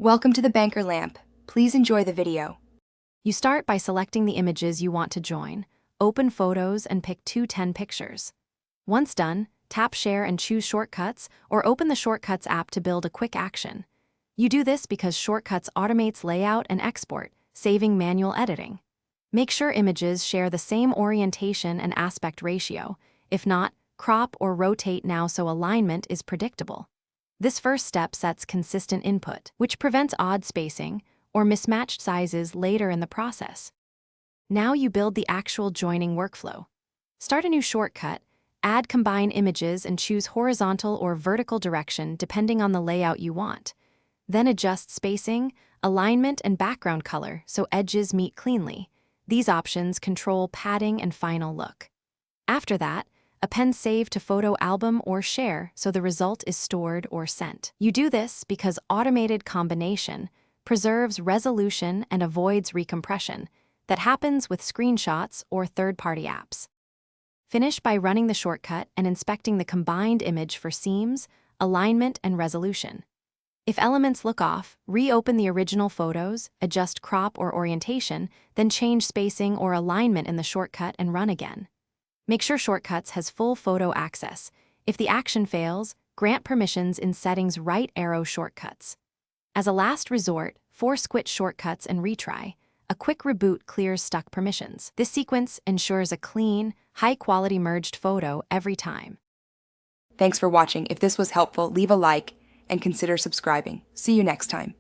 Welcome to the Banker Lamp. Please enjoy the video. You start by selecting the images you want to join, open Photos and pick 10 pictures. Once done, tap Share and choose Shortcuts or open the Shortcuts app to build a quick action. You do this because Shortcuts automates layout and export, saving manual editing. Make sure images share the same orientation and aspect ratio. If not, crop or rotate now so alignment is predictable. This first step sets consistent input, which prevents odd spacing or mismatched sizes later in the process. Now you build the actual joining workflow. Start a new shortcut, add combine images and choose horizontal or vertical direction depending on the layout you want. Then adjust spacing, alignment, and background color so edges meet cleanly. These options control padding and final look. After that, append Save to Photo Album or Share so the result is stored or sent. You do this because automated combination preserves resolution and avoids recompression that happens with screenshots or third-party apps. Finish by running the shortcut and inspecting the combined image for seams, alignment, and resolution. If elements look off, reopen the original photos, adjust crop or orientation, then change spacing or alignment in the shortcut and run again. Make sure Shortcuts has full photo access. If the action fails, grant permissions in Settings right arrow Shortcuts. As a last resort, force quit Shortcuts and retry. A quick reboot clears stuck permissions. This sequence ensures a clean, high-quality merged photo every time. Thanks for watching. If this was helpful, leave a like and consider subscribing. See you next time.